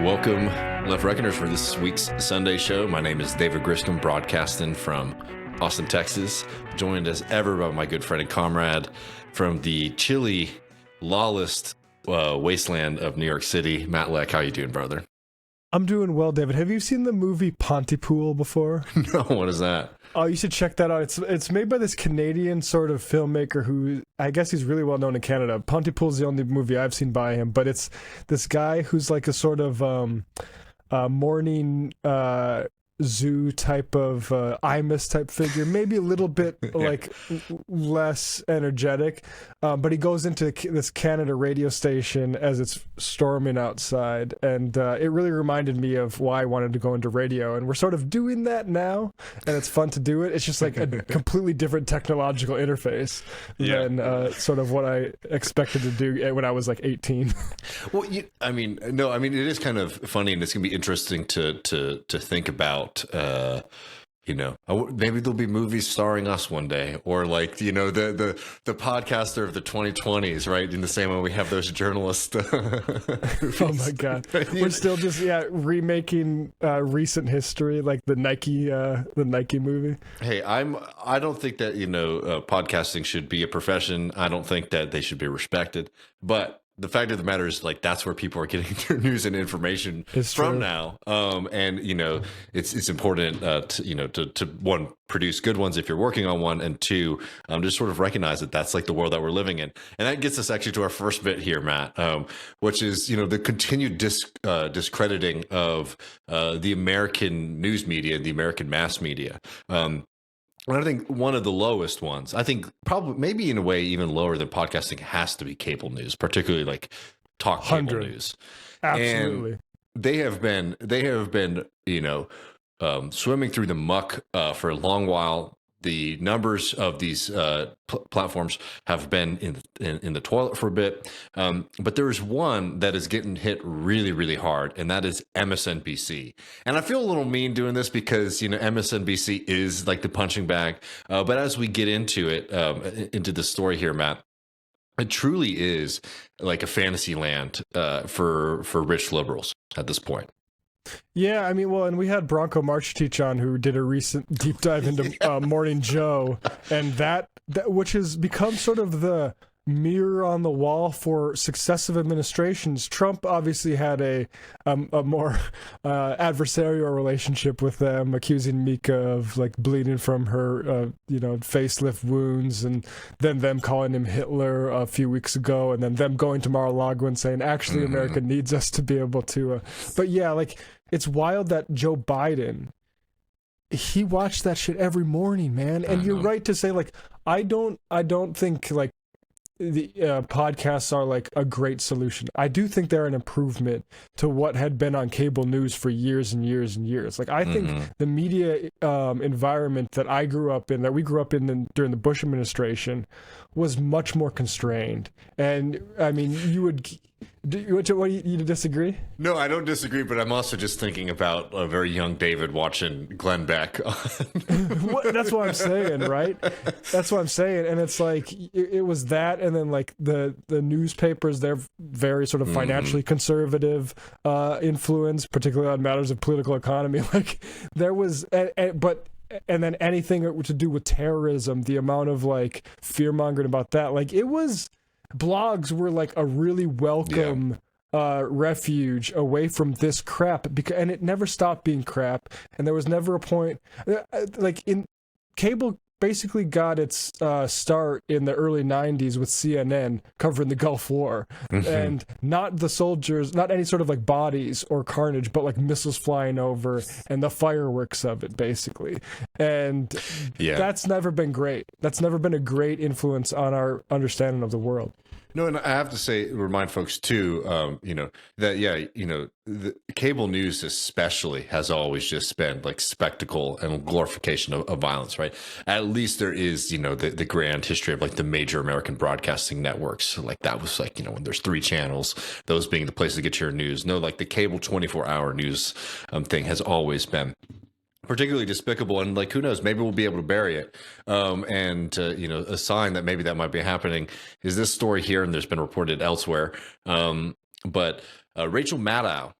Welcome, Left Reckoners, for this week's Sunday show. My name is David Griscom, broadcasting from Austin, Texas, joined as ever by my good friend and comrade from the chilly, lawless wasteland of New York City, Matt Leck. How you doing, brother? I'm doing well, David. Have you seen the movie Pontypool before? No, what is that? Oh, you should check that out. It's made by this Canadian sort of filmmaker who, I guess he's really well known in Canada. Pontypool's the only movie I've seen by him, but it's this guy who's like a sort of morning zoo type of Imus type figure, maybe a little bit like less energetic, but he goes into this Canada radio station as it's storming outside, and it really reminded me of why I wanted to go into radio, and we're sort of doing that now, and it's fun to do it. It's just like a completely different technological interface than sort of what I expected to do when I was like 18. Well, it is kind of funny, and it's gonna be interesting to think about. Maybe there'll be movies starring us one day, or like the podcaster of the 2020s, right? In the same way we have those journalists. Oh my god, we're still just remaking recent history, like the Nike movie. Hey, I don't think that podcasting should be a profession. I don't think that they should be respected, but the fact of the matter is, like, that's where people are getting their news and information from now. And it's important to one, produce good ones if you're working on one, and two, just sort of recognize that that's like the world that we're living in. And that gets us actually to our first bit here, Matt, which is the continued discrediting of the American news media, the American mass media. And I think one of the lowest ones, I think probably maybe in a way even lower than podcasting, has to be cable news, particularly like talk cable news. Absolutely. And they have been swimming through the muck for a long while. The numbers of these platforms have been in the toilet for a bit, but there is one that is getting hit really, really hard, and that is MSNBC. And I feel a little mean doing this because MSNBC is like the punching bag. But as we get into it, into the story here, Matt, it truly is like a fantasy land for rich liberals at this point. Yeah, I mean, well, and we had Bronco Marchitich on, who did a recent deep dive into Morning Joe, and that which has become sort of the mirror on the wall for successive administrations. Trump obviously had a more adversarial relationship with them, accusing Mika of like bleeding from her facelift wounds, and then them calling him Hitler a few weeks ago, and then them going to Mar-a-Lago and saying actually America needs us to be able to but yeah, like, it's wild that Joe Biden, he watched that shit every morning, man. And you're right to say, like, I don't think like the podcasts are like a great solution. I do think they're an improvement to what had been on cable news for years and years and years. Like, I think the media environment that I grew up in, that we grew up in during the Bush administration, was much more constrained. And I mean, you disagree? No, I don't disagree, but I'm also just thinking about a very young David watching Glenn Beck. That's what I'm saying, right? That's what I'm saying. And it's like, it was that, and then like the newspapers, they're very sort of financially conservative influence, particularly on matters of political economy. Like, there was, and then anything to do with terrorism, the amount of like fear mongering about that, like, it was, blogs were like a really welcome refuge away from this crap, and it never stopped being crap, and there was never a point like in cable basically got its start in the early 90s with CNN covering the Gulf War, and not the soldiers, not any sort of like bodies or carnage, but like missiles flying over and the fireworks of it, basically. And that's never been great. That's never been a great influence on our understanding of the world. No, and I have to remind folks too, the cable news especially has always just been like spectacle and glorification of violence, right? At least there is, the grand history of like the major American broadcasting networks. So like that was like, when there's 3 channels, those being the place to get your news. No, like the cable 24-hour news thing has always been particularly despicable, and like, who knows, maybe we'll be able to bury it. A sign that maybe that might be happening is this story here, and there's been reported elsewhere. But Rachel Maddow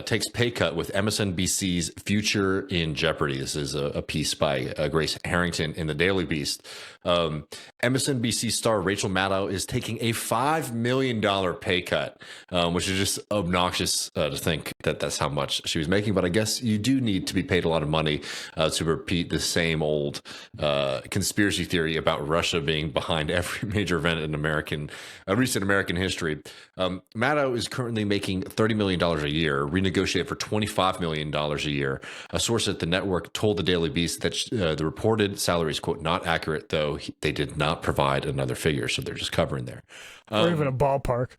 takes pay cut with MSNBC's future in jeopardy. This is a piece by Grace Harrington in the Daily Beast. MSNBC star Rachel Maddow is taking a $5 million pay cut, which is just obnoxious to think that that's how much she was making. But I guess you do need to be paid a lot of money to repeat the same old conspiracy theory about Russia being behind every major event in recent American history. Maddow is currently making $30 million a year, renegotiated for $25 million a year. A source at the network told the Daily Beast that the reported salary is, quote, not accurate, though they did not provide another figure, so they're just covering there. Or even a ballpark.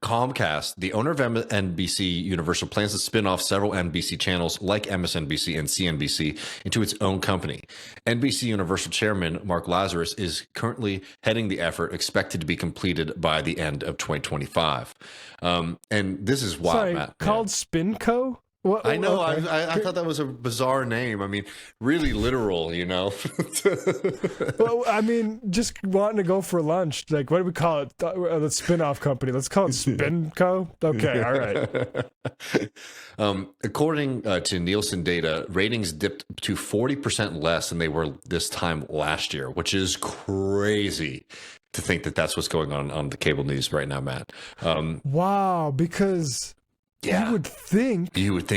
Comcast, the owner of NBC Universal, plans to spin off several NBC channels like MSNBC and CNBC into its own company. NBC Universal chairman Mark Lazarus is currently heading the effort, expected to be completed by the end of 2025. And this is wild, Sorry, Matt. called Spinco? What, I know. okay. I thought that was a bizarre name. I mean, really literal, you know. Well, I mean, just wanting to go for lunch. Like, what do we call it? The spin-off company. Let's call it Spinco. Okay, all right. According to Nielsen data, ratings dipped to 40% less than they were this time last year, which is crazy to think that that's what's going on the cable news right now, Matt. Wow, because... Yeah. You would think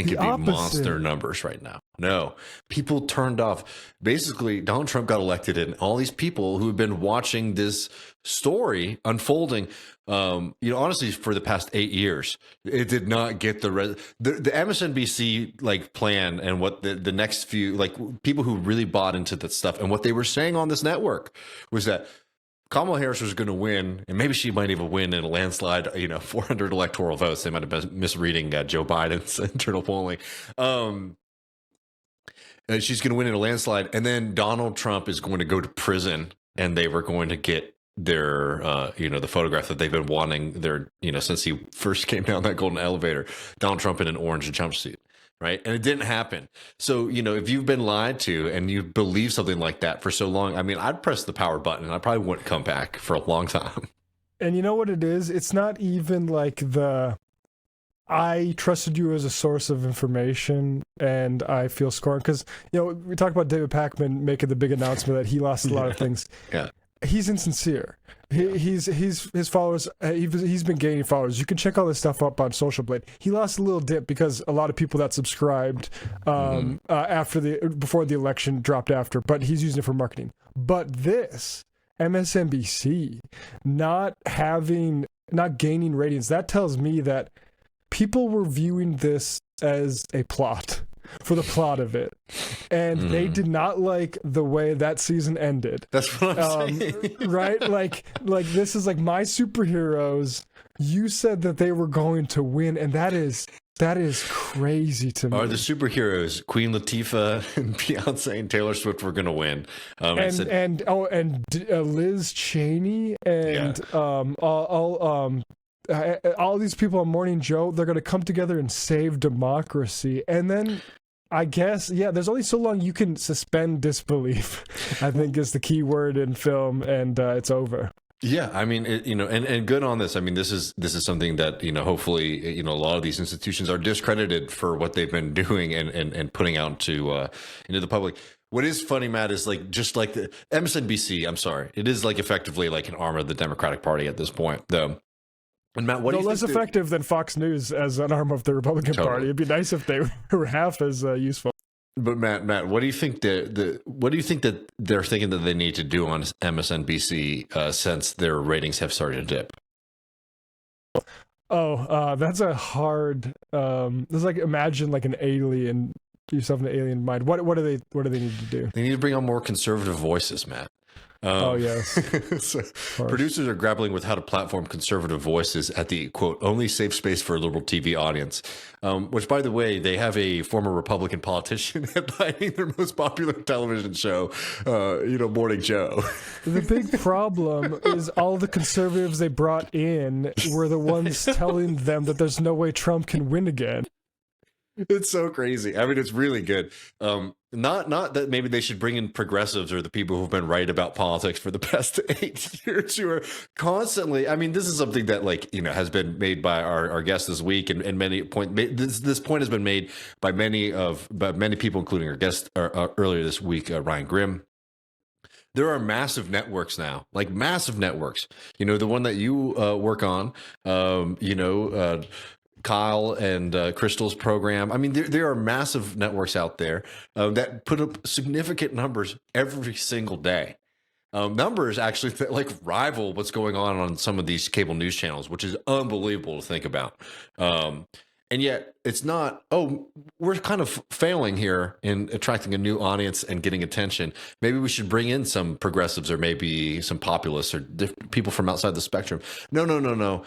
it'd be monster numbers right now. No, people turned off. Basically, Donald Trump got elected, and all these people who have been watching this story unfolding, honestly, for the past 8 years, it did not get the MSNBC like plan, and what the next few, like, people who really bought into that stuff and what they were saying on this network was that Kamala Harris was going to win, and maybe she might even win in a landslide, 400 electoral votes. They might have been misreading Joe Biden's internal polling. She's going to win in a landslide, and then Donald Trump is going to go to prison, and they were going to get their, the photograph that they've been wanting since he first came down that golden elevator, Donald Trump in an orange jumpsuit. Right. And it didn't happen. So, if you've been lied to and you believe something like that for so long, I mean, I'd press the power button and I probably wouldn't come back for a long time. And you know what it is? It's not even like I trusted you as a source of information and I feel scorned. Because, we talk about David Pakman making the big announcement that he lost a lot of things. Yeah. He's insincere. He's his followers. He's been gaining followers. You can check all this stuff up on Social Blade. He lost a little dip because a lot of people that subscribed before the election dropped after. But he's using it for marketing. But this MSNBC not gaining ratings, that tells me that people were viewing this as a plot. For the plot of it, and they did not like the way that season ended. That's what I'm saying, right? Like this is like my superheroes. You said that they were going to win, and that is crazy to me. Are the superheroes Queen Latifah and Beyonce and Taylor Swift were going to win? Liz Cheney and all these people on Morning Joe, they're going to come together and save democracy. And then I guess, there's only so long you can suspend disbelief, I think is the key word in film, and it's over. Yeah, I mean, and good on this. I mean, this is something that, hopefully, a lot of these institutions are discredited for what they've been doing and putting out into the public. What is funny, Matt, is just like the MSNBC, I'm sorry, it is like effectively like an arm of the Democratic Party at this point, though. And Matt, what do you think? Less effective than Fox News as an arm of the Republican Party. It'd be nice if they were half as useful. But Matt, what do you think that they're thinking that they need to do on MSNBC since their ratings have started to dip? That's a hard. It's like imagine like an alien. Yourself an alien mind. What do they need to do? They need to bring on more conservative voices, Matt. Yes. So producers are grappling with how to platform conservative voices at the, quote, only safe space for a liberal TV audience, which, by the way, they have a former Republican politician headlining their most popular television show, Morning Joe. The big problem is all the conservatives they brought in were the ones telling them that there's no way Trump can win again. It's so crazy. I mean, it's really good. Not that maybe they should bring in progressives or the people who've been right about politics for the past 8 years who are constantly. I mean, this is something that has been made by our guest this week, and many point. This point has been made by many people, including our guest earlier this week, Ryan Grimm. There are massive networks now, like massive networks. The one that you work on. Kyle and Crystal's program. I mean, there are massive networks out there that put up significant numbers every single day. Numbers actually that rival what's going on some of these cable news channels, which is unbelievable to think about. And yet it's not, we're kind of failing here in attracting a new audience and getting attention. Maybe we should bring in some progressives or maybe some populists or people from outside the spectrum. No.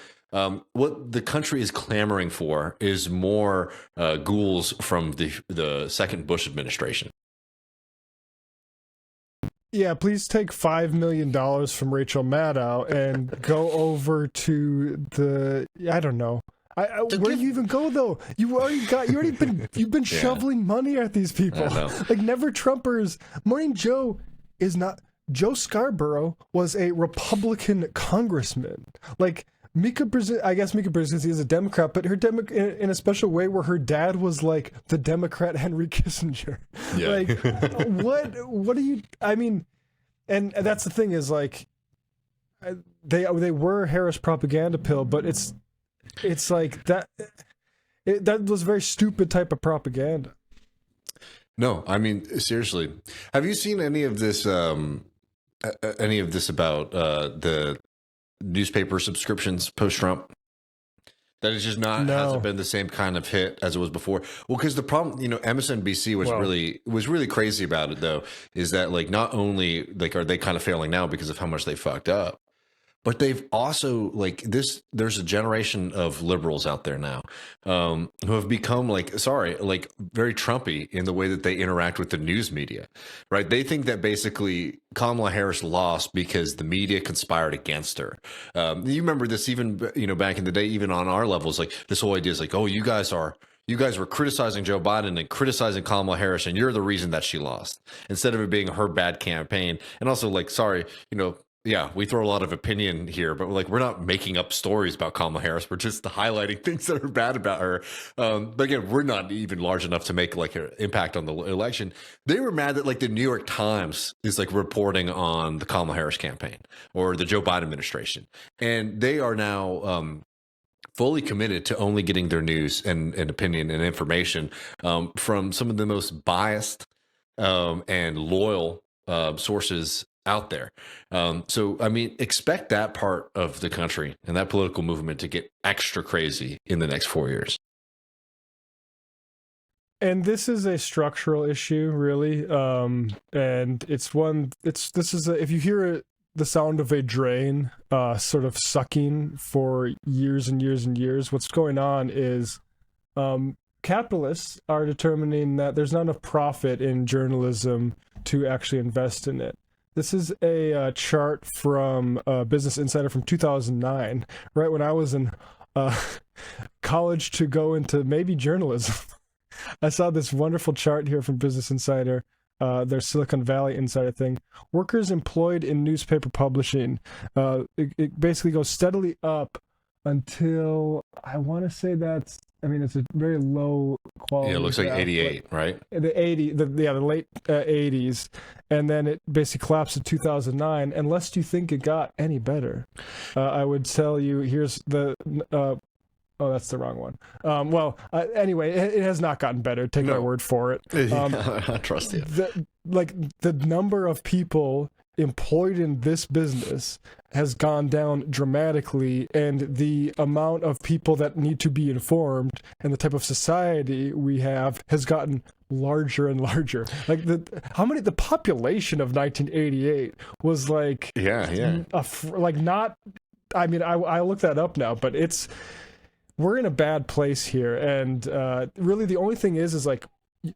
What the country is clamoring for is more ghouls from the second Bush administration. Yeah, please take $5 million from Rachel Maddow and go over to I don't know. Where do you even go though? You've been shoveling money at these people. Never Trumpers. Morning Joe is not. Joe Scarborough was a Republican congressman. I guess Mika Brzezinski is a Democrat, but her in a special way where her dad was like the Democrat Henry Kissinger. Yeah. What do you? I mean, and that's the thing is they were Harris propaganda pill, but it's like that. That was a very stupid type of propaganda. No, I mean seriously. Have you seen any of this? Any of this about the newspaper subscriptions post-Trump? That is just hasn't been the same kind of hit as it was before. Well, because the problem, MSNBC was really crazy about it though, is that not only are they kind of failing now because of how much they fucked up, but they've also there's a generation of liberals out there now who have become very Trumpy in the way that they interact with the news media, right? They think that basically Kamala Harris lost because the media conspired against her. You remember this even, back in the day, even on our levels, this whole idea is you guys were criticizing Joe Biden and criticizing Kamala Harris, and you're the reason that she lost, instead of it being her bad campaign. And also yeah, we throw a lot of opinion here, but we're not making up stories about Kamala Harris. We're just highlighting things that are bad about her. But again, we're not even large enough to make an impact on the election. They were mad that the New York Times is reporting on the Kamala Harris campaign or the Joe Biden administration. And they are now fully committed to only getting their news and opinion and information from some of the most biased and loyal sources out there. So, I mean, expect that part of the country and that political movement to get extra crazy in the next 4 years. And this is a structural issue, really. And if you hear the sound of a drain sort of sucking for years and years and years, what's going on is capitalists are determining that there's not enough profit in journalism to actually invest in it. This is a chart from Business Insider from 2009, right when I was in college to go into maybe journalism. I saw this wonderful chart here from Business Insider, their Silicon Valley Insider thing. Workers employed in newspaper publishing, it basically goes steadily up until, I want to say it's a very low quality. Yeah, it looks like 88, right? The late 80s, and then it basically collapsed in 2009. Unless you think it got any better, I would tell you. Here's the. That's the wrong one. Anyway, it has not gotten better. Take my word for it. I trust you. The number of people employed in this business has gone down dramatically, and the amount of people that need to be informed and the type of society we have has gotten larger and larger. The population of 1988 was I looked that up now, but we're in a bad place here, and really the only thing is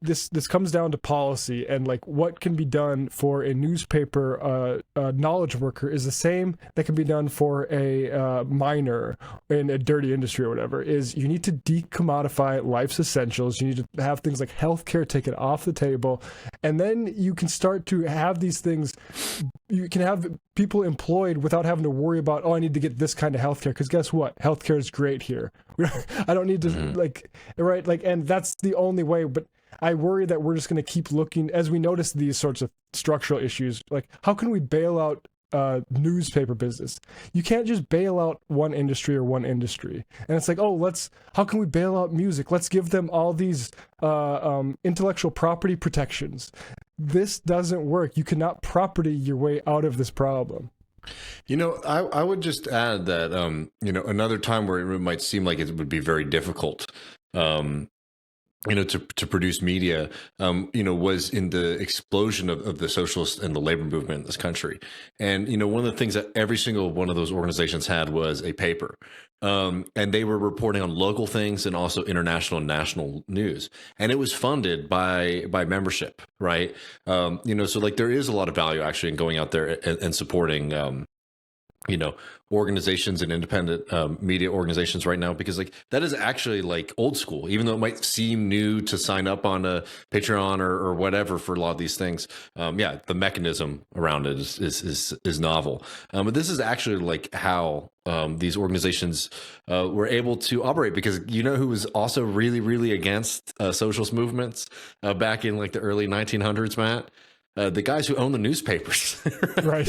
this comes down to policy, and like what can be done for a newspaper knowledge worker is the same that can be done for a miner in a dirty industry or whatever. Is you need to decommodify life's essentials. You need to have things like healthcare taken off the table, and then you can start to have these things. You can have people employed without having to worry about, oh, I need to get this kind of healthcare, because guess what, healthcare is great here. I don't need to and that's the only way. But I worry that we're just going to keep looking as we notice these sorts of structural issues. Like, how can we bail out newspaper business? You can't just bail out one industry. And it's like, how can we bail out music? Let's give them all these intellectual property protections. This doesn't work. You cannot property your way out of this problem. I would just add that, another time where it might seem like it would be very difficult, to produce media, was in the explosion of the socialist and the labor movement in this country. And, one of the things that every single one of those organizations had was a paper. And they were reporting on local things and also international and national news. And it was funded by membership, right? So like there is a lot of value actually in going out there and supporting, organizations and independent media organizations right now, because like that is actually like old school, even though it might seem new to sign up on a Patreon or whatever for a lot of these things. The mechanism around it is novel. But this is actually like how these organizations were able to operate, because who was also really, really against socialist movements back in like the early 1900s, Matt? The guys who own the newspapers, right?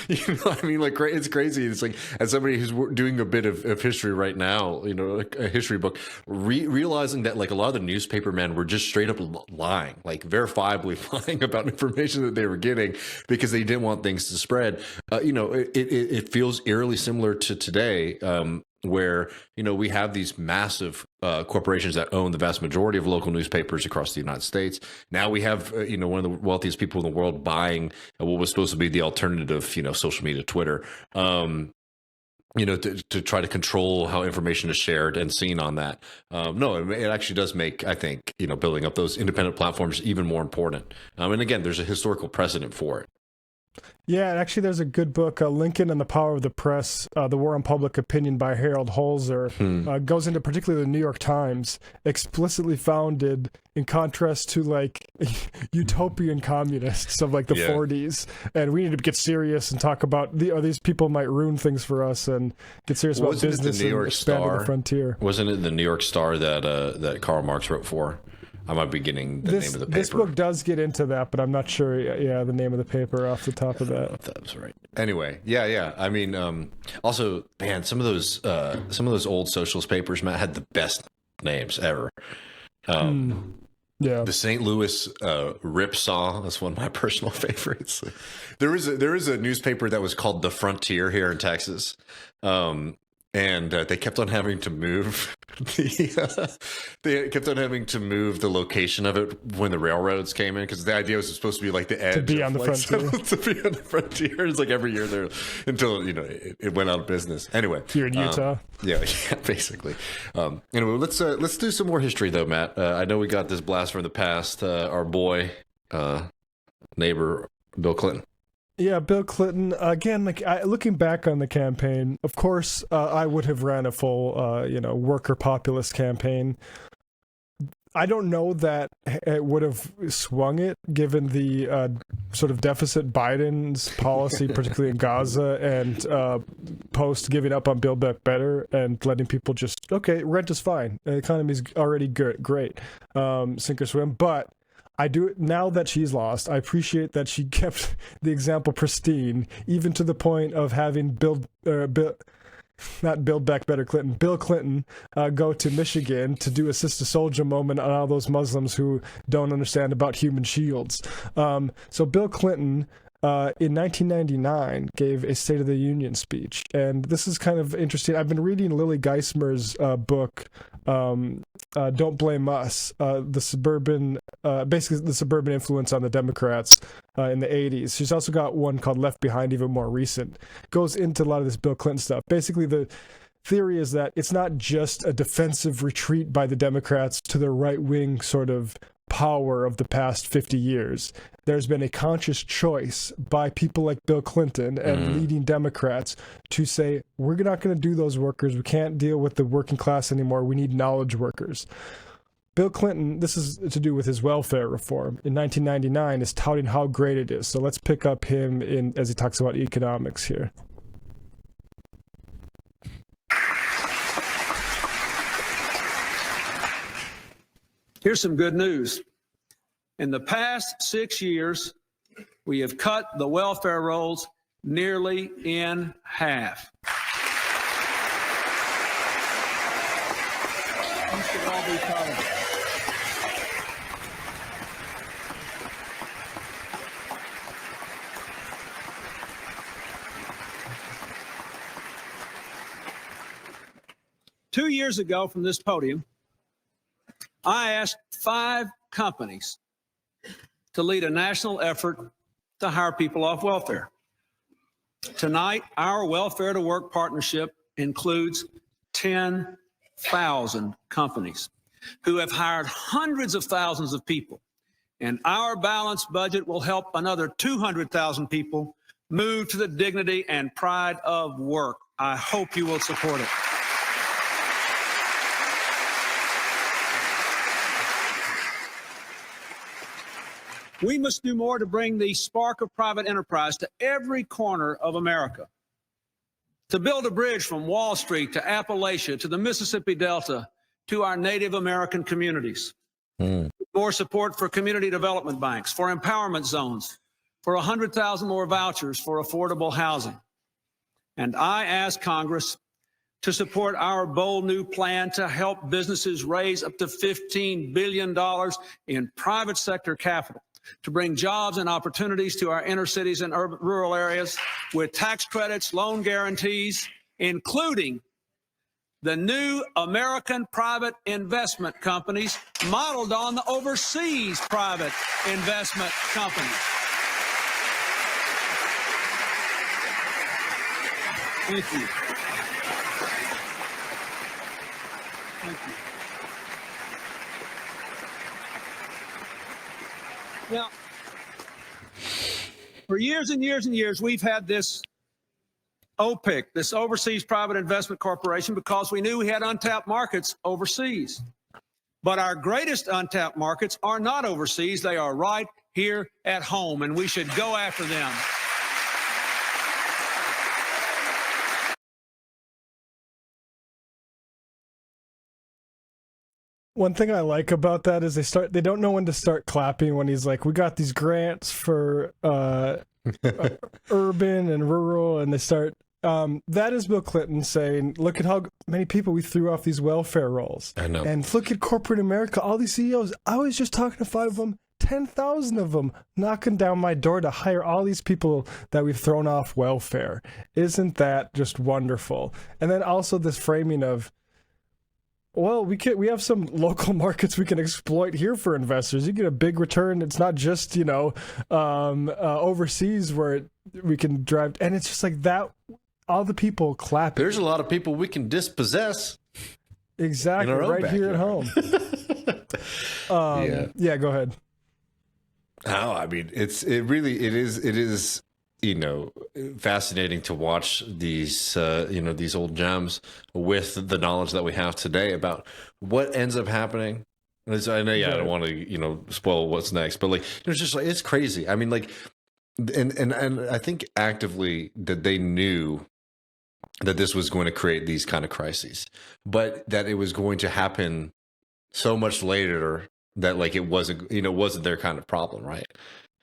It's crazy. It's like, as somebody who's doing a bit of history right now, a history book, realizing that like a lot of the newspaper men were just straight up lying, like verifiably lying about information that they were getting because they didn't want things to spread. It feels eerily similar to today. Where we have these massive corporations that own the vast majority of local newspapers across the United States. Now we have one of the wealthiest people in the world buying what was supposed to be the alternative, social media, Twitter, to try to control how information is shared and seen on that. It actually does make, I think, building up those independent platforms even more important. And again, there's a historical precedent for it. Yeah, actually, there's a good book, Lincoln and the Power of the Press, The War on Public Opinion by Harold Holzer, goes into particularly the New York Times, explicitly founded in contrast to like utopian communists of like the 40s. And we need to get serious and talk about these people might ruin things for us, and get serious about business and expanding the frontier. Wasn't it the New York Star that Karl Marx wrote for? I might be getting the name of the paper. This book does get into that, but I'm not sure, the name of the paper off the top of that. If that was right. Anyway, yeah. I mean, also, man, some of those old socialist papers, Matt, had the best names ever. The St. Louis Ripsaw is one of my personal favorites. There is a newspaper that was called The Frontier here in Texas. And they kept on having to move the location of it when the railroads came in, because the idea was supposed to be like the edge to be on the frontier. To be on the frontier. It's like every year there until it went out of business. Anyway, here in Utah. Yeah, basically. Anyway, let's do some more history though, Matt. I know we got this blast from the past. Our boy, neighbor, Bill Clinton. Yeah, Bill Clinton. Again, looking back on the campaign, of course, I would have ran a full, worker populist campaign. I don't know that it would have swung it, given the sort of deficit Biden's policy, particularly in Gaza, and post giving up on Build Back Better and letting people just, rent is fine. The economy's already good, great, sink or swim. But I do, now that she's lost, I appreciate that she kept the example pristine, even to the point of having Bill Clinton go to Michigan to do a Sister Soldier moment on all those Muslims who don't understand about human shields. So Bill Clinton, in 1999, gave a State of the Union speech. And this is kind of interesting. I've been reading Lily Geismer's book, Don't Blame Us, the suburban influence on the Democrats in the 80s. She's also got one called Left Behind, even more recent. Goes into a lot of this Bill Clinton stuff. Basically, the theory is that it's not just a defensive retreat by the Democrats to their right-wing sort of power of the past 50 years. There's been a conscious choice by people like Bill Clinton and leading Democrats to say, we're not going to do those workers. We can't deal with the working class anymore. We need knowledge workers. Bill Clinton, this is to do with his welfare reform, in 1999 is touting how great it is. So let's pick up him as he talks about economics here. Here's some good news. In the past 6 years, we have cut the welfare rolls nearly in half. You should all be proud of it. Two years ago from this podium, I asked 5 companies to lead a national effort to hire people off welfare. Tonight, our Welfare to Work partnership includes 10,000 companies who have hired hundreds of thousands of people. And our balanced budget will help another 200,000 people move to the dignity and pride of work. I hope you will support it. We must do more to bring the spark of private enterprise to every corner of America, to build a bridge from Wall Street to Appalachia to the Mississippi Delta to our Native American communities. More support for community development banks, for empowerment zones, for 100,000 more vouchers for affordable housing. And I ask Congress to support our bold new plan to help businesses raise up to $15 billion in private sector capital, to bring jobs and opportunities to our inner cities and urban, rural areas with tax credits, loan guarantees, including the new American private investment companies modeled on the overseas private investment companies. Thank you. Thank you. Now, for years and years and years, we've had this OPIC, this Overseas Private Investment Corporation, because we knew we had untapped markets overseas. But our greatest untapped markets are not overseas. They are right here at home, and we should go after them. One thing I like about that is they don't know when to start clapping when he's like, we got these grants for urban and rural, and they start that is Bill Clinton saying, look at how many people we threw off these welfare rolls. I know. And look at corporate America, all these CEOs. I was just talking to 5 of them, 10,000 of them knocking down my door to hire all these people that we've thrown off welfare. Isn't that just wonderful? And then also this framing of, well, we have some local markets we can exploit here for investors. You get a big return. It's not just, overseas where we can drive. And it's just like that, all the people clapping. There's a lot of people we can dispossess. Exactly, right here at home. Yeah, go ahead. Oh, I mean, it is fascinating to watch these these old gems with the knowledge that we have today about what ends up happening. I know, I don't want to spoil what's next, but it's just it's crazy. I mean, and I think actively that they knew that this was going to create these kind of crises, but that it was going to happen so much later that it wasn't their kind of problem, right?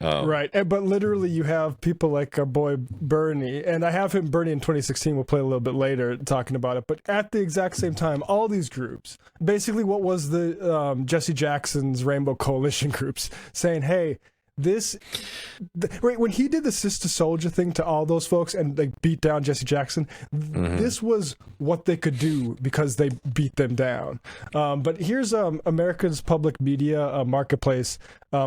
Right, but literally you have people like our boy Bernie, and I have him, Bernie in 2016, we'll play a little bit later talking about it, but at the exact same time, all these groups, basically what was the Jesse Jackson's Rainbow Coalition groups, saying, hey, when he did the Sister Soldier thing to all those folks and beat down Jesse Jackson, this was what they could do because they beat them down. But here's America's public media marketplace.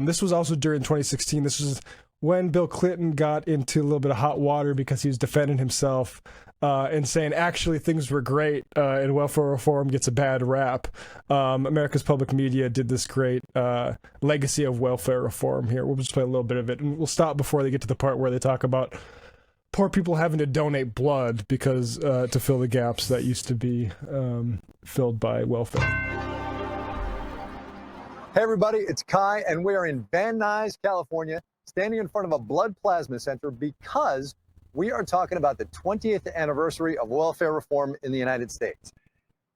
This was also during 2016. This was when Bill Clinton got into a little bit of hot water because he was defending himself and saying actually things were great and welfare reform gets a bad rap, America's public media did this great legacy of welfare reform here. We'll just play a little bit of it, and we'll stop before they get to the part where they talk about poor people having to donate blood because to fill the gaps that used to be filled by welfare. Hey everybody, it's Kai, and we are in Van Nuys, California, standing in front of a blood plasma center because we are talking about the 20th anniversary of welfare reform in the United States.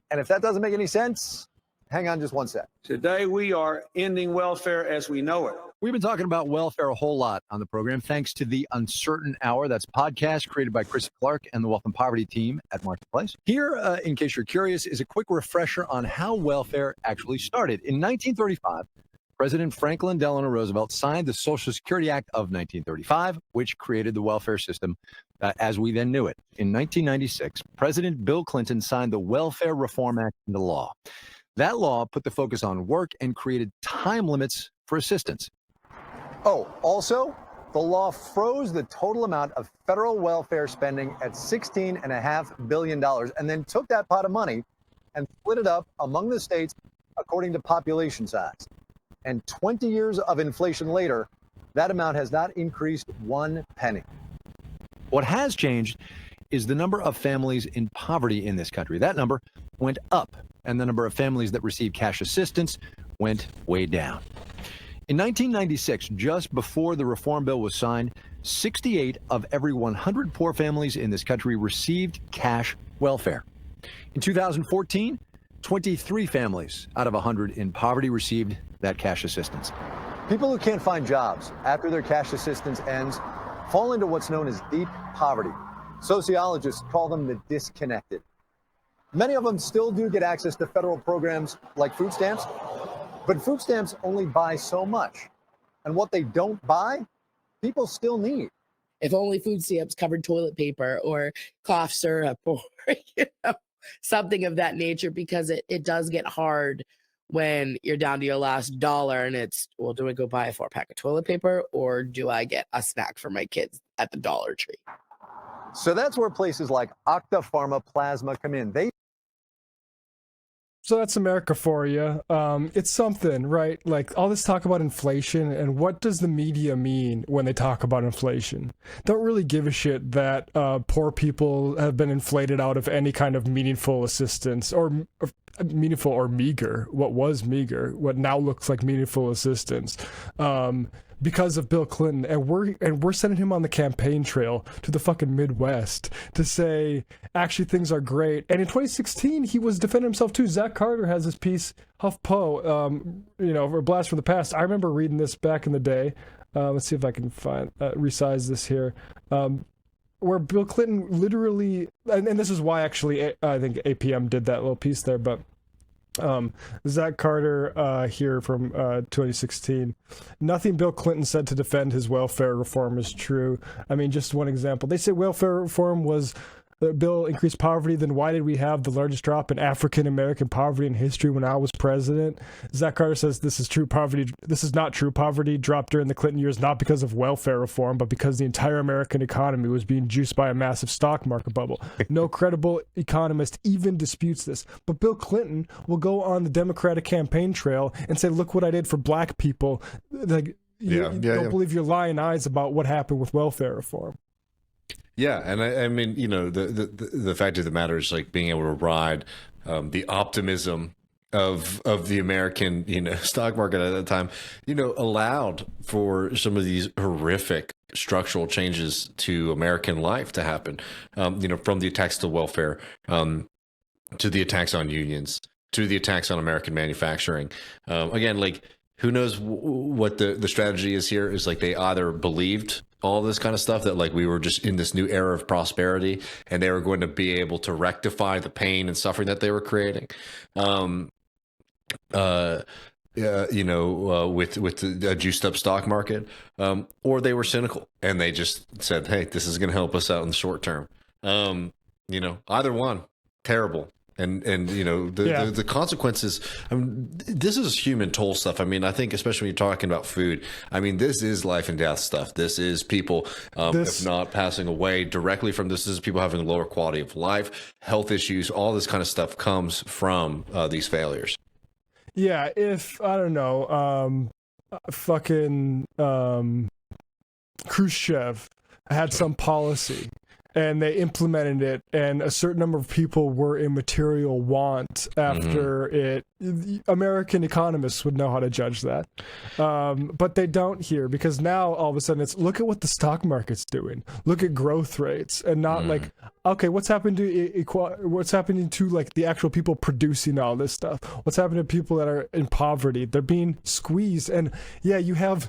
And if that doesn't make any sense, hang on just one sec. Today, we are ending welfare as we know it. We've been talking about welfare a whole lot on the program, thanks to the Uncertain Hour. That's a podcast created by Chris Clark and the Wealth and Poverty team at Marketplace. Here, in case you're curious, is a quick refresher on how welfare actually started. In 1935, President Franklin Delano Roosevelt signed the Social Security Act of 1935, which created the welfare system as we then knew it. In 1996, President Bill Clinton signed the Welfare Reform Act into law. That law put the focus on work and created time limits for assistance. Oh, also, the law froze the total amount of federal welfare spending at $16.5 billion and then took that pot of money and split it up among the states according to population size. And 20 years of inflation later, that amount has not increased one penny. What has changed is the number of families in poverty in this country. That number went up, and the number of families that receive cash assistance went way down. In 1996, just before the reform bill was signed, 68 of every 100 poor families in this country received cash welfare. In 2014, 23 families out of 100 in poverty received that cash assistance. People who can't find jobs after their cash assistance ends fall into what's known as deep poverty. Sociologists call them the disconnected. Many of them still do get access to federal programs like food stamps, but food stamps only buy so much. And what they don't buy, people still need. If only food stamps covered toilet paper or cough syrup or something of that nature, because it does get hard when you're down to your last dollar and it's, well, do I go buy a 4-pack of toilet paper or do I get a snack for my kids at the Dollar Tree? So that's where places like Octa Pharma Plasma come in. So that's America for you. It's something, right? Like all this talk about inflation, and what does the media mean when they talk about inflation? Don't really give a shit that poor people have been inflated out of any kind of meaningful assistance or meaningful or meager. What was meager, what now looks like meaningful assistance. Because of Bill Clinton, and we're sending him on the campaign trail to the fucking Midwest to say actually things are great. And in 2016, he was defending himself too. Zach Carter has this piece, HuffPo, for Blast from the Past. I remember reading this back in the day. Let's see if I can find resize this here. Where Bill Clinton literally, and this is why actually I think APM did that little piece there, but. Zach Carter here from 2016. Nothing Bill Clinton said to defend his welfare reform is true. I mean, just one example. They say welfare reform was the bill increased poverty. Then why did we have the largest drop in African American poverty in history when I was president? Zach Carter says this is true. Poverty. This is not true. Poverty dropped during the Clinton years, not because of welfare reform, but because the entire American economy was being juiced by a massive stock market bubble. No credible economist even disputes this. But Bill Clinton will go on the Democratic campaign trail and say, "Look what I did for black people." Like, you don't believe your lying eyes about what happened with welfare reform. Yeah, and I mean, the fact of the matter is, like, being able to ride the optimism of the American, stock market at that time, allowed for some of these horrific structural changes to American life to happen. From the attacks to welfare, to the attacks on unions, to the attacks on American manufacturing. Again, like, who knows what the strategy is here? Is like they either believed all this kind of stuff that like we were just in this new era of prosperity and they were going to be able to rectify the pain and suffering that they were creating. With a juiced up stock market, or they were cynical and they just said, "Hey, this is going to help us out in the short term." Either one, terrible. And the consequences. I mean, this is human toll stuff. I mean, I think especially when you're talking about food. I mean, this is life and death stuff. This is people, if not passing away directly from this, is people having a lower quality of life, health issues. All this kind of stuff comes from these failures. Yeah, if I don't know, fucking Khrushchev had some policy and they implemented it, and a certain number of people were in material want after it. American economists would know how to judge that, but they don't here, because now all of a sudden it's, look at what the stock market's doing, look at growth rates, and not like, okay, what's happened to what's happening to like the actual people producing all this stuff? What's happening to people that are in poverty? They're being squeezed. And yeah, you have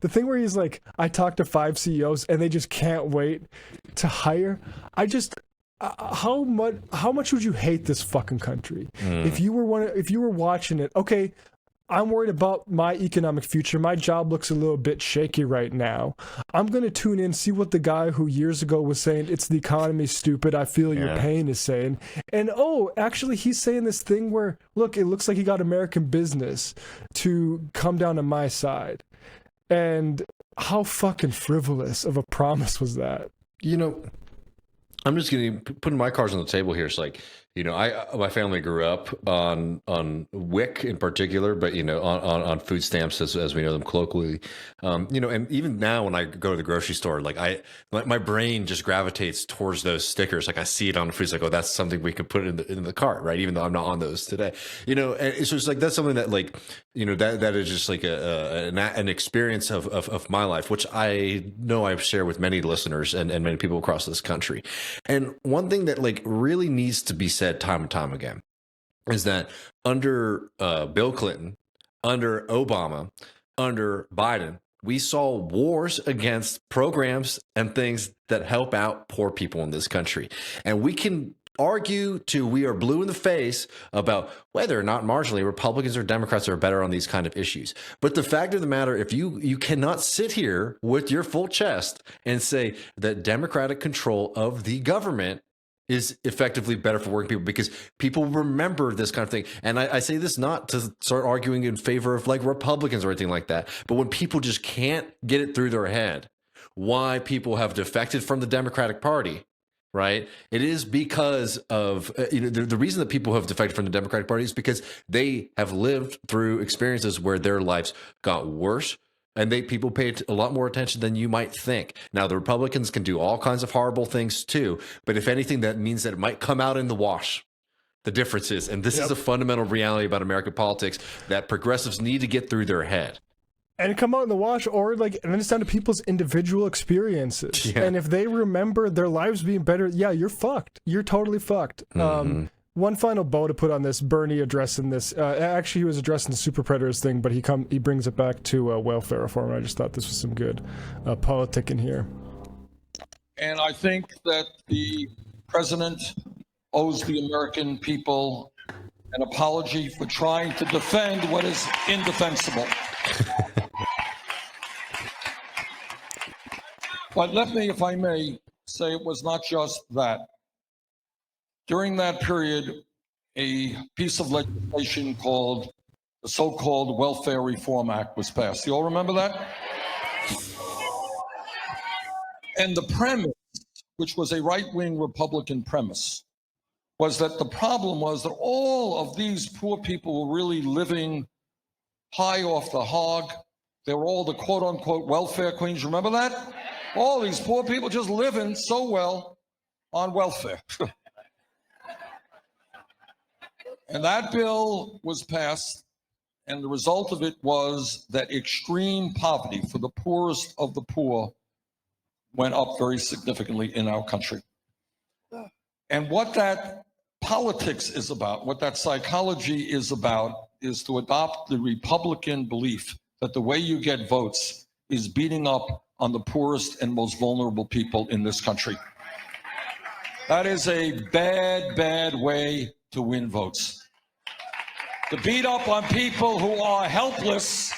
the thing where he's like, I talked to 5 CEOs and they just can't wait to hire. I just, how much would you hate this fucking country if you were watching it? Okay, I'm worried about my economic future. My job looks a little bit shaky right now. I'm going to tune in, see what the guy who years ago was saying, it's the economy, stupid, I feel your pain, is saying. And actually he's saying this thing where, look, it looks like he got American business to come down to my side. And how fucking frivolous of a promise was that? You know, I'm just putting my cards on the table here. It's like, you know, my family grew up on WIC in particular, but you know, on food stamps as we know them colloquially. You know, and even now when I go to the grocery store, like my brain just gravitates towards those stickers. Like I see it on the food, it's like, oh, that's something we could put in the cart, right? Even though I'm not on those today, you know. And it's just like, that's something that, like, you know, that is just like an experience of my life, which I know I share with many listeners and many people across this country. And one thing that like really needs to be said time and time again is that under Bill Clinton, under Obama, under Biden, we saw wars against programs and things that help out poor people in this country. And we can argue till we are blue in the face about whether or not marginally Republicans or Democrats are better on these kind of issues. But the fact of the matter, if you cannot sit here with your full chest and say that Democratic control of the government is effectively better for working people, because people remember this kind of thing. And I say this not to start arguing in favor of like Republicans or anything like that, but when people just can't get it through their head why people have defected from the Democratic Party, right? It is because of, you know, the reason that people have defected from the Democratic Party is because they have lived through experiences where their lives got worse, and people pay a lot more attention than you might think. Now, the Republicans can do all kinds of horrible things too, but if anything, that means that it might come out in the wash. The difference is, and this is a fundamental reality about American politics, that progressives need to get through their head. And come out in the wash, or like, and then it's down to people's individual experiences. Yeah. And if they remember their lives being better, yeah, you're fucked. You're totally fucked. One final bow to put on this, Bernie addressing this. Actually, he was addressing the super predators thing, but he brings it back to welfare reform. And I just thought this was some good politicking here. And I think that the president owes the American people an apology for trying to defend what is indefensible. But let me, if I may, say it was not just that. During that period, a piece of legislation called the so-called Welfare Reform Act was passed. You all remember that? And the premise, which was a right-wing Republican premise, was that the problem was that all of these poor people were really living high off the hog. They were all the quote-unquote welfare queens. Remember that? All these poor people just living so well on welfare. And that bill was passed, and the result of it was that extreme poverty for the poorest of the poor went up very significantly in our country. And what that politics is about, what that psychology is about, is to adopt the Republican belief that the way you get votes is beating up on the poorest and most vulnerable people in this country. That is a bad, bad way to win votes. To beat up on people who are helpless,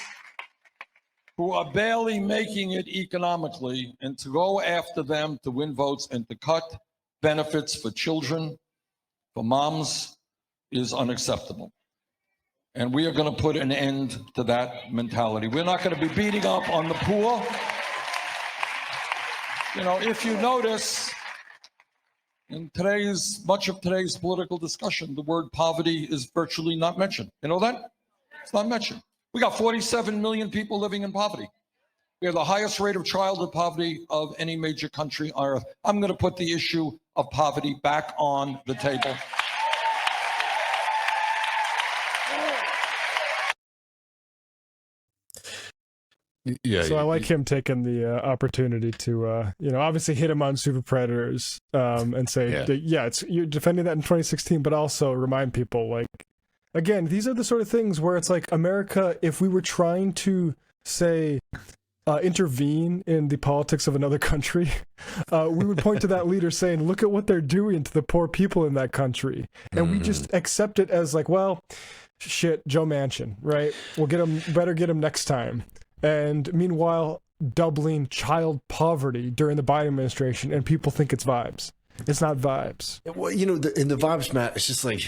who are barely making it economically, and to go after them to win votes and to cut benefits for children, for moms, is unacceptable. And we are going to put an end to that mentality. We're not going to be beating up on the poor. You know, if you notice, in much of today's political discussion, the word poverty is virtually not mentioned. You know that? It's not mentioned. We got 47 million people living in poverty. We have the highest rate of childhood poverty of any major country on earth. I'm going to put the issue of poverty back on the table. Yeah. So I like him taking the opportunity to, obviously hit him on super predators and say, it's you're defending that in 2016, but also remind people, like, again, these are the sort of things where it's like America, if we were trying to say intervene in the politics of another country, we would point to that leader saying, look at what they're doing to the poor people in that country. And we just accept it as like, well, shit, Joe Manchin, right? We'll better get him next time. And meanwhile, doubling child poverty during the Biden administration, and people think it's vibes. It's not vibes. Well, in the vibes, Matt, it's just like,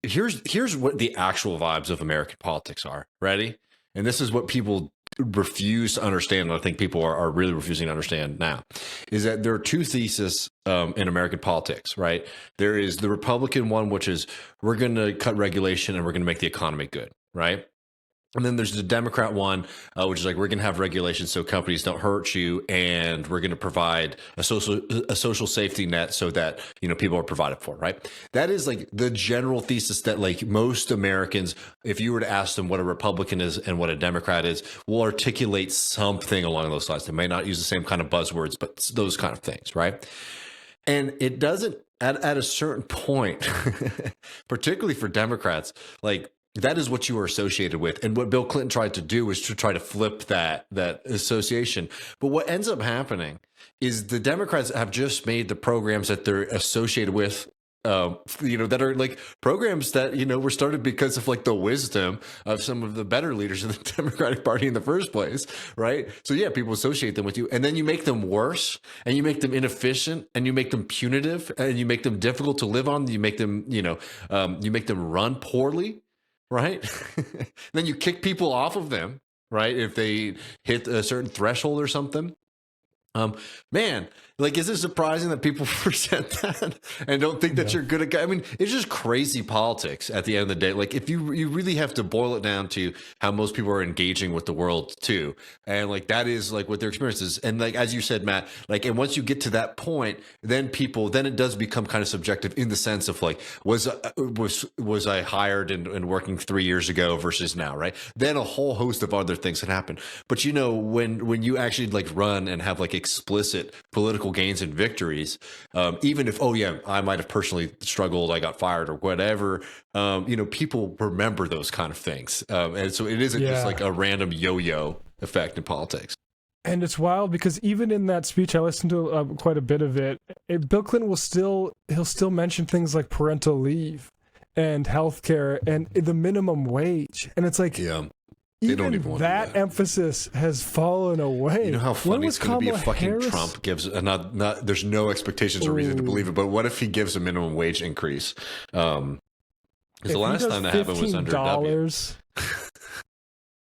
here's what the actual vibes of American politics are. Ready? And this is what people refuse to understand, and I think people are really refusing to understand now, is that there are two theses in American politics, right? There is the Republican one, which is we're going to cut regulation and we're going to make the economy good, right? And then there's the Democrat one, which is like, we're going to have regulations so companies don't hurt you, and we're going to provide a social safety net so that, people are provided for, right? That is like the general thesis that like most Americans, if you were to ask them what a Republican is and what a Democrat is, will articulate something along those lines. They may not use the same kind of buzzwords, but those kind of things, right? And it doesn't, at a certain point, particularly for Democrats, like, that is what you are associated with. And what Bill Clinton tried to do is to try to flip that association. But what ends up happening is the Democrats have just made the programs that they're associated with, that are like programs that, were started because of like the wisdom of some of the better leaders of the Democratic Party in the first place, right? So yeah, people associate them with you, and then you make them worse, and you make them inefficient, and you make them punitive, and you make them difficult to live on. You make them, you make them run poorly. Right? Then you kick people off of them, right? If they hit a certain threshold or something. Man, like, is it surprising that people present that and don't think that you're good at? I mean, it's just crazy politics at the end of the day. Like, if you really have to boil it down to how most people are engaging with the world too, and like that is like what their experience is. And like as you said, Matt, like, and once you get to that point, then it does become kind of subjective in the sense of like, was I hired and working 3 years ago versus now, right? Then a whole host of other things can happen. But when you actually like run and have like explicit political gains and victories, even if I might have personally struggled, I got fired or whatever, people remember those kind of things, and so it isn't just like a random yo-yo effect in politics. And it's wild because even in that speech, I listened to quite a bit of it. Bill Clinton he'll still mention things like parental leave and healthcare and the minimum wage, and it's like even that emphasis has fallen away. You know how funny it's going to be if fucking Harris? Trump gives there's no expectations or reason to believe it, but what if he gives a minimum wage increase? Because the last time that happened was under W.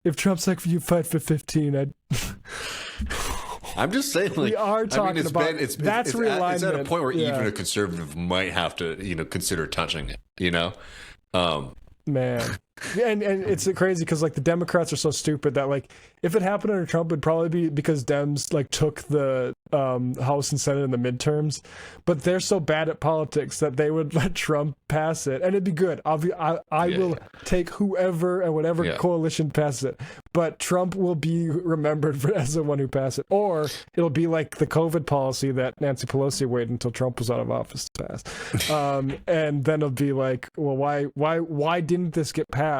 If Trump's like, you fight for 15, I'm just saying, like, we are talking about it's realignment. It's at a point where even a conservative might have to, consider touching it. Man. And it's crazy because like the Democrats are so stupid that like if it happened under Trump, it'd probably be because Dems like took the House and Senate in the midterms, but they're so bad at politics that they would let Trump pass it, and it'd be good. I will take whoever and whatever coalition passes it, but Trump will be remembered as the one who passed it, or it'll be like the COVID policy that Nancy Pelosi waited until Trump was out of office to pass, and then it'll be like, well, why didn't this get passed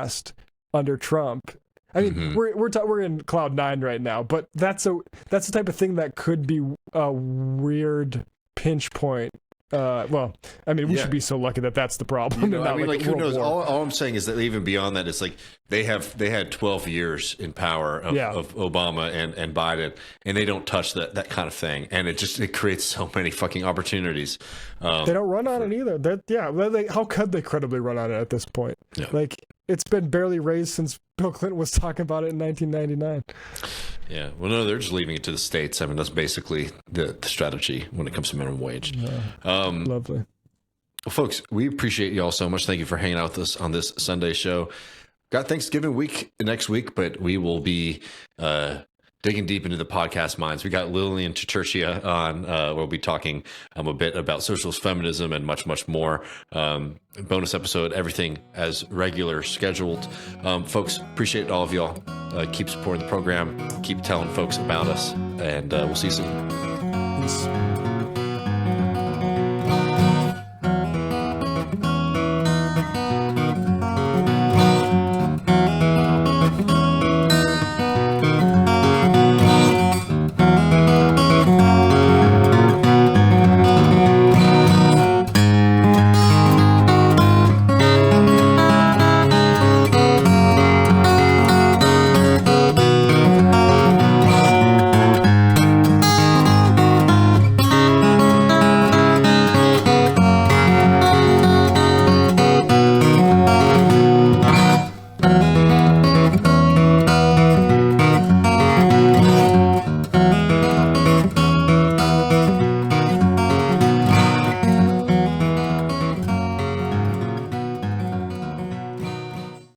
under Trump? I mean, we're in cloud 9 right now, but that's the type of thing that could be a weird pinch point Well, I mean, we should be so lucky that that's the problem. I mean, like, who knows? War. All I'm saying is that even beyond that, it's like they had 12 years in power of Obama and Biden, and they don't touch that kind of thing, and it creates so many fucking opportunities. They don't run on it either. How could they credibly run on it at this point? Yeah. Like, it's been barely raised since Bill Clinton was talking about it in 1999. Yeah, well, no, they're just leaving it to the states. I mean, that's basically the strategy when it comes to minimum wage. Lovely. Well, folks, we appreciate you all so much. Thank you for hanging out with us on this Sunday show. Got Thanksgiving week next week, but we will be digging deep into the podcast minds. We got Lillian Tuturcia on. We'll be talking a bit about socialist feminism and much, much more. Bonus episode, everything as regular scheduled. Folks, appreciate all of y'all. Keep supporting the program. Keep telling folks about us, and we'll see you soon. Peace.